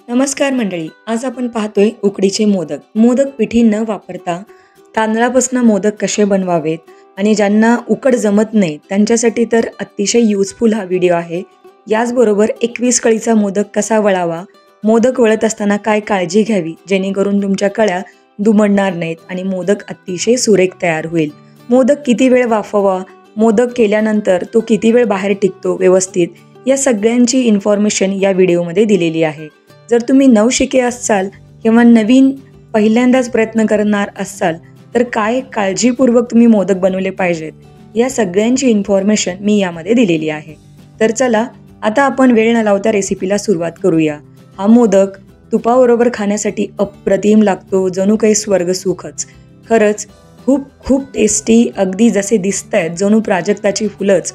नमस्कार मंडळी. आज आपण पाहतोय उकडीचे मोदक. मोदक पिठी न वापरता तांदळापासून मोदक कसे बनवावेत आणि ज्यांना उकड जमत नाही त्यांच्यासाठी तर अतिशय युजफुल हा व्हिडिओ आहे. याचबरोबर 21 कळीचा मोदक कसा वळावा, मोदक वळत असताना काय काळजी घ्यावी जेणेकरून तुमच्या कळ्या दुमडणार नाहीत आणि मोदक अतिशय सुरेख तयार होईल. मोदक किती वेळ वाफवा, मोदक केल्यानंतर तो किती वेळ बाहेर टिकतो व्यवस्थित, या सगळ्यांची इन्फॉर्मेशन या व्हिडिओमध्ये दिलेली आहे. जर तुम्ही नवशिके असाल किंवा नवीन पहिल्यांदाच प्रयत्न करणार असाल तर काय काळजीपूर्वक तुम्ही मोदक बनवले पाहिजेत, या सगळ्यांची इन्फॉर्मेशन मी यामध्ये दिलेली आहे. तर चला आता आपण वेळ न लावता रेसिपीला सुरुवात करूया. हा मोदक तुपाबरोबर खाण्यासाठी अप्रतिम लागतो, जणू काही स्वर्गसुखच. खरंच खूप खूप टेस्टी, अगदी जसे दिसत आहेत जणू प्राजक्ताची फुलंच,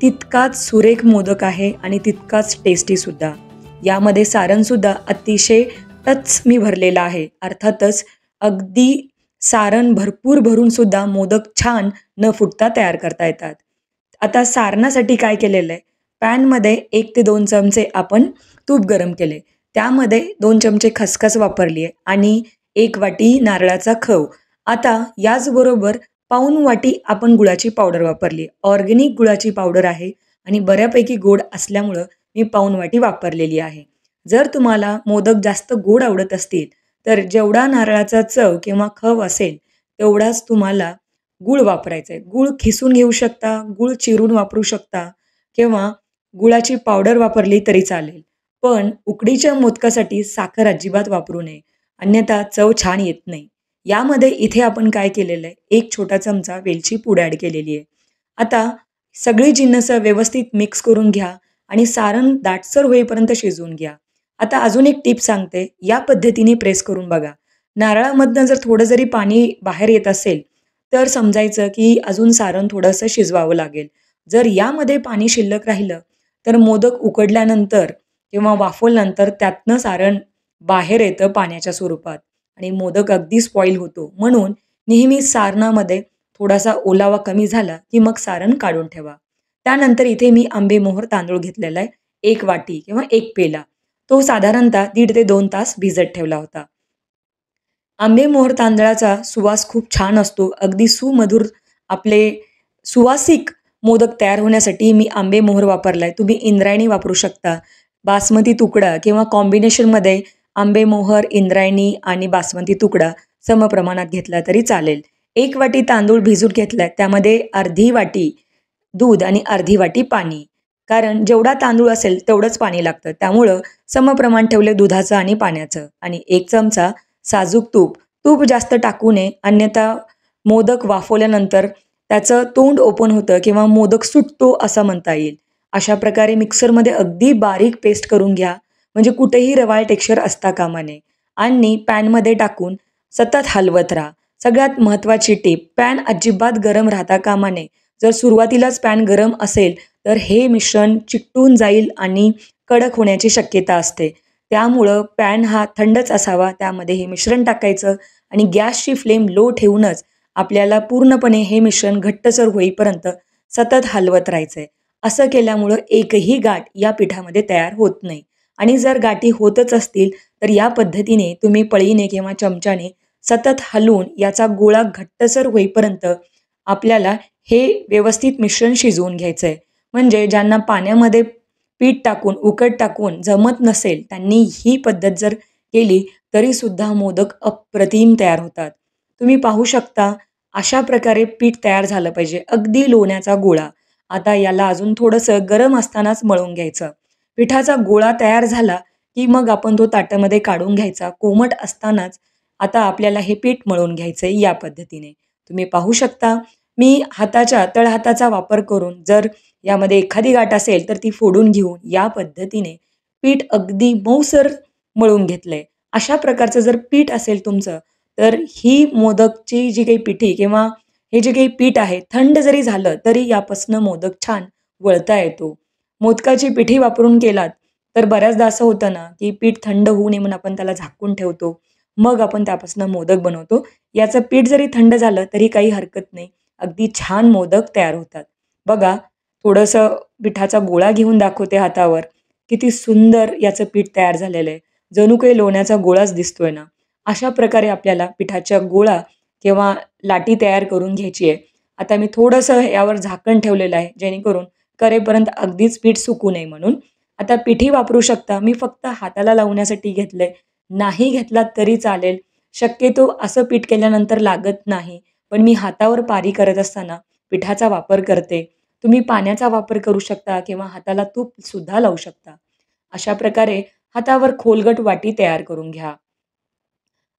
तितकाच सुरेख मोदक आहे आणि तितकाच टेस्टी सुद्धा. यामध्ये सारणसुद्धा अतिशय टच मी भरलेला आहे. अर्थातच अगदी सारण भरपूर भरून सुद्धा मोदक छान न फुटता तयार करता येतात. आता सारणासाठी काय केलेलं आहे, पॅनमध्ये 1 ते 2 चमचे आपण तूप गरम केले, त्यामध्ये 2 चमचे खसखस वापरली आहे आणि 1 वाटी नारळाचा खव. आता याचबरोबर पाऊण वाटी आपण गुळाची पावडर वापरली. ऑर्गेनिक गुळाची पावडर आहे आणि बऱ्यापैकी गोड असल्यामुळं मी पाऊण वाटी वापरलेली आहे. जर तुम्हाला मोदक जास्त गोड आवडत असतील तर जेवढा नारळाचा चव किंवा खव असेल तेवढाच तुम्हाला गूळ वापरायचा आहे. गूळ खिसून घेऊ शकता, गूळ चिरून वापरू शकता किंवा गुळाची पावडर वापरली तरी चालेल. पण उकडीच्या मोदकासाठी साखर अजिबात वापरू नये, अन्यथा चव छान येत नाही. यामध्ये इथे आपण काय केलेलं आहे, 1 छोटा चमचा वेलची पूड ॲड केलेली आहे. आता सगळी जिन्नसं व्यवस्थित मिक्स करून घ्या आणि सारण दाटसर होईपर्यंत शिजवून घ्या. आता अजून एक टिप सांगते, या पद्धतीने प्रेस करून बघा. नारळामधनं जर थोडं जरी पाणी बाहेर येत असेल तर समजायचं की अजून सारण थोडंसं शिजवावं लागेल. जर यामध्ये पाणी शिल्लक राहिलं तर मोदक उकडल्यानंतर किंवा वाफवल्यानंतर त्यातनं सारण बाहेर येतं पाण्याच्या स्वरूपात आणि मोदक अगदी स्पॉईल होतो. म्हणून नेहमी सारणामध्ये थोडासा ओलावा कमी झाला की मग सारण काढून ठेवा. त्यानंतर इथे मी आंबेमोहोर तांदूळ घेतलेला आहे, 1 वाटी किंवा 1 पेला. तो साधारणतः 1.5 ते 2 तास भिजत ठेवला होता. आंबेमोहोर तांदळाचा सुवास खूप छान असतो. अगदी सुमधुर आपले सुवासिक मोदक तयार होण्यासाठी मी आंबेमोहोर वापरलाय. तुम्ही इंद्रायणी वापरू शकता. बासमती तुकडा किंवा कॉम्बिनेशनमध्ये आंबेमोहोर, इंद्रायणी आणि बासमती तुकडा समप्रमाणात घेतला तरी चालेल. 1 वाटी तांदूळ भिजून घेतलाय, त्यामध्ये अर्धी वाटी दूध आणि अर्धी वाटी पाणी. कारण जेवढा तांदूळ असेल तेवढंच पाणी लागतं. त्यामुळं समप्रमाण ठेवले दुधाचं आणि पाण्याचं आणि 1 चमचा साजूक तूप. तूप जास्त टाकू नये, अन्यथा मोदक वाफवल्यानंतर त्याचं तोंड ओपन होतं किंवा मोदक सुटतो असं म्हणता येईल. अशा प्रकारे मिक्सरमध्ये अगदी बारीक पेस्ट करून घ्या, म्हणजे कुठेही रवाळ टेक्स्चर असता कामा नये आणि पॅनमध्ये टाकून सतत हलवत राहा. सगळ्यात महत्त्वाची टीप, पॅन अजिबात गरम राहता कामा नये. जर सुरुवातीलाच पॅन गरम असेल तर हे मिश्रण चिकटून जाईल आणि कडक होण्याची शक्यता असते. त्यामुळं पॅन हा थंडच असावा, त्यामध्ये हे मिश्रण टाकायचं आणि गॅसची फ्लेम लो ठेवूनच आपल्याला पूर्णपणे हे मिश्रण घट्टसर होईपर्यंत सतत हलवत राहायचं आहे. असं केल्यामुळं एकही गाठ या पिठामध्ये तयार होत नाही आणि जर गाठी होतच असतील तर या पद्धतीने तुम्ही पळीने किंवा चमच्याने सतत हलवून याचा गोळा घट्टसर होईपर्यंत आपल्याला हे व्यवस्थित मिश्रण शिजवून घ्यायचं आहे. म्हणजे ज्यांना पाण्यामध्ये पीठ टाकून, उकड टाकून जमत नसेल त्यांनी ही पद्धत जर केली तरीसुद्धा मोदक अप्रतिम तयार होतात. तुम्ही पाहू शकता अशा प्रकारे पीठ तयार झालं पाहिजे, अगदी लोण्याचा गोळा. आता याला अजून थोडंसं गरम असतानाच मळून घ्यायचं. पिठाचा गोळा तयार झाला की मग आपण तो ताटामध्ये काढून घ्यायचा. कोमट असतानाच आता आपल्याला हे पीठ मळून घ्यायचं आहे या पद्धतीने. तुम्ही पाहू शकता मी हाताच्या तळहाताचा वापर करून जर यामध्ये एखादी गाठ असेल तर ती फोडून घेऊन या पद्धतीने पीठ अगदी मऊसर मळून घेतलंय. अशा प्रकारचं जर पीठ असेल तुमचं तर ही मोदकची जी काही पिठी किंवा हे जे काही पीठ आहे थंड जरी झालं तरी यापासनं मोदक छान वळता येतो. मोदकाची पिठी वापरून केलात तर बऱ्याचदा असं होतं ना की पीठ थंड होऊ नये म्हणून आपण त्याला झाकून ठेवतो, मग आपण त्यापासून मोदक बनवतो. याचं पीठ जरी थंड झालं तरी काही हरकत नाही, अगदी छान मोदक तयार होतात. बघा, थोडंसं पिठाचा गोळा घेऊन दाखवते हातावर, किती सुंदर याचं पीठ तयार झालेलं आहे. जणू काही लोण्याचा गोळाच दिसतोय ना. अशा प्रकारे आपल्याला पिठाच्या गोळा किंवा लाटी तयार करून घ्यायची आहे. आता मी थोडंसं यावर झाकण ठेवलेलं आहे, जेणेकरून करेपर्यंत अगदीच पीठ सुकू नये म्हणून. आता पिठी वापरू शकता. मी फक्त हाताला लावण्यासाठी घेतलंय. नाही घेतलात तरी चालेल. शक्यतो असं पीठ केल्यानंतर लागत नाही. पण मी हातावर पारी करत असताना पिठाचा वापर करते. तुम्ही पाण्याचा वापर करू शकता किंवा हाताला तूपसुद्धा लावू शकता. अशा प्रकारे हातावर खोलगट वाटी तयार करून घ्या.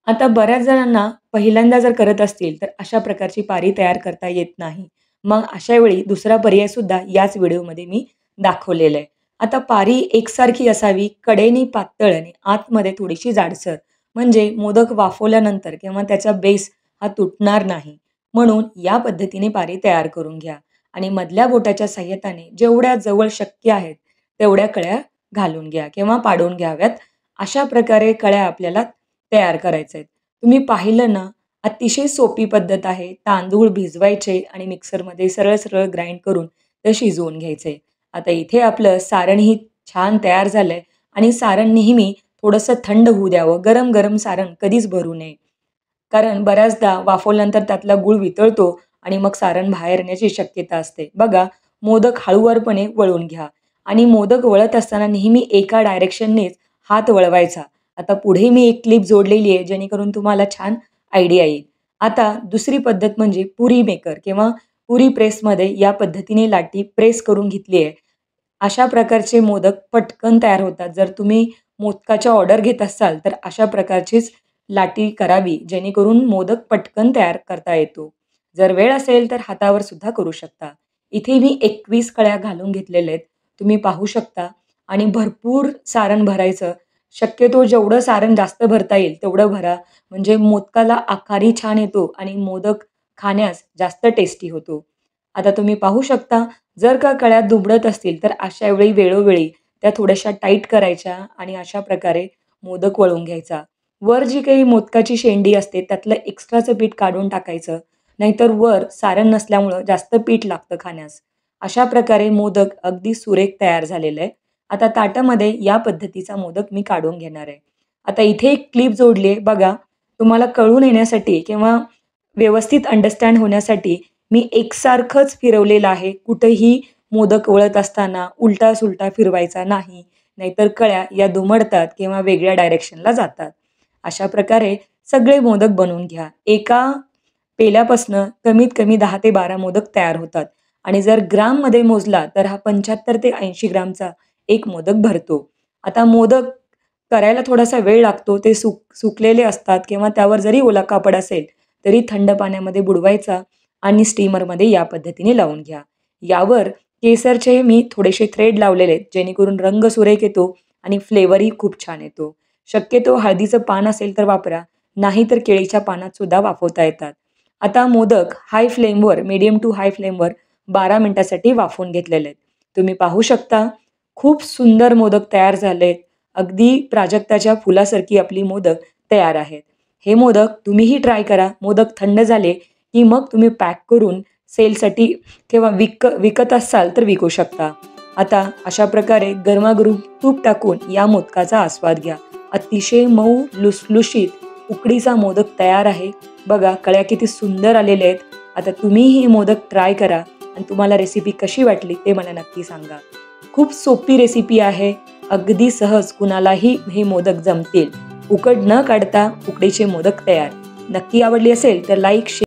आता बऱ्याच जणांना पहिल्यांदा जर करत असतील, तर अशा प्रकारची पारी तयार करता येत नाही. मग अशा वेळी दुसरा पर्यायसुद्धा याच व्हिडिओमध्ये मी दाखवलेला आहे. आता पारी एकसारखी असावी, कडेनी पातळ आणि आतमध्ये थोडीशी जाडसर. म्हणजे मोदक वाफवल्यानंतर किंवा त्याचा बेस हा तुटणार नाही. म्हणून या पद्धतीने पारी तयार करून घ्या आणि मधल्या बोटाच्या सहाय्यताने जेवढ्या जवळ शक्य आहेत, तेवढ्या कळ्या घालून घ्या किंवा पाडून घ्याव्यात. अशा प्रकारे कळ्या आपल्याला तयार करायचे आहेत. तुम्ही पाहिलं ना, अतिशय सोपी पद्धत आहे. तांदूळ भिजवायचे आणि मिक्सरमध्ये सरळ-सरळ ग्राइंड करून ते शिजवून घ्यायचे. आता इथे आपलं सारणही छान तयार झालंय आणि सारण नेहमी थोडंसं थंड होऊ द्यावं. गरम-गरम सारण कधीच भरू नये. कारण बऱ्याचदा वाफवल्यानंतर त्यातला गूळ वितळतो आणि मग सारण बाहेर येण्याची शक्यता असते. बघा, मोदक हळूवारपणे वळून घ्या आणि मोदक वळत असताना नेहमी एका डायरेक्शननेच हात वळवायचा. आता पुढे मी एक क्लिप जोडलेली आहे, जेणेकरून तुम्हाला छान आयडिया येईल. आता दुसरी पद्धत म्हणजे पुरी मेकर किंवा पुरी प्रेसमध्ये या पद्धतीने लाटी प्रेस करून घेतली आहे. अशा प्रकारचे मोदक पटकन तयार होतात. जर तुम्ही मोदकाच्या ऑर्डर घेत असाल, तर अशा प्रकारचीच लाटी करावी, जेणेकरून मोदक पटकन तयार करता येतो. जर वेळ असेल तर हातावर सुद्धा करू शकता. इथे मी 21 कळ्या घालून घेतलेल्या आहेत. तुम्ही पाहू शकता आणि भरपूर सारण भरायचं. शक्यतो जेवढं सारण जास्त भरता येईल तेवढं भरा. म्हणजे मोदकाला आकारही छान येतो आणि मोदक खाण्यास जास्त टेस्टी होतो. आता तुम्ही पाहू शकता, जर का कळ्या दुबळत असतील तर अशा वेळी वेळोवेळी त्या थोड्याशा टाईट करायच्या आणि अशा प्रकारे मोदक वळून घ्यायचा. वर जी काही मोदकाची शेंडी असते त्यातलं एक्स्ट्राचं पीठ काढून टाकायचं. नाहीतर वर सारण नसल्यामुळं जास्त पीठ लागतं खाण्यास. अशा प्रकारे मोदक अगदी सुरेख तयार झालेलं आहे. आता ताटामध्ये या पद्धतीचा मोदक मी काढून घेणार आहे. आता इथे एक क्लिप जोडली आहे बघा. तुम्हाला कळून येण्यासाठी किंवा व्यवस्थित अंडरस्टँड होण्यासाठी मी एकसारखंच फिरवलेलं आहे. कुठेही मोदक वळत असताना उलटा-सुलटा फिरवायचा नाही. नाहीतर कळ्या या दुमडतात किंवा वेगळ्या डायरेक्शनला जातात. अशा प्रकारे सगळे मोदक बनवून घ्या. एका पेल्यापासनं कमीत कमी 10 ते 12 मोदक तयार होतात आणि जर ग्राममध्ये मोजला तर हा 75 ते 80 ग्रामचा एक मोदक भरतो. आता मोदक करायला थोडासा वेळ लागतो. ते सुकलेले असतात किंवा त्यावर जरी ओला कापड असेल, तरी थंड पाण्यामध्ये बुडवायचा आणि स्टीमरमध्ये या पद्धतीने लावून घ्या. यावर केसरचे मी थोडेसे थ्रेड लावलेले आहेत, जेणेकरून रंग सुरेख येतो आणि फ्लेवरही खूप छान येतो. शक्यतो हळदीचं पान असेल तर वापरा, नाहीतर केळीच्या पानात सुद्धा वाफवता येतात. आता मोदक हाय फ्लेमवर, मीडियम टू हाय फ्लेमवर 12 मिनिटासाठी वाफवून घेतलेले आहेत. तुम्ही पाहू शकता, खूप सुंदर मोदक तयार झालेत. अगदी प्राजक्ताच्या फुलासारखी आपली मोदक तयार आहेत. हे मोदक तुम्हीही ट्राय करा. मोदक थंड झाले की मग तुम्ही पॅक करून सेलसाठी किंवा विकत असाल तर विकू शकता. आता अशा प्रकारे गरमागरम तूप टाकून या मोदकाचा आस्वाद घ्या. अतिशय मऊ लुसलुशीत उकडीचा मोदक तयार आहे. बघा, कळ्या किती सुंदर आलेल्या आहेत. आता तुम्हीही हे मोदक ट्राय करा आणि तुम्हाला रेसिपी कशी वाटली ते मला नक्की सांगा. खूप सोपी रेसिपी आहे. अगदी सहज कुणालाही हे मोदक जमतील. उकड न काढता उकडीचे मोदक तयार. नक्की आवडली असेल तर लाईक, शेअर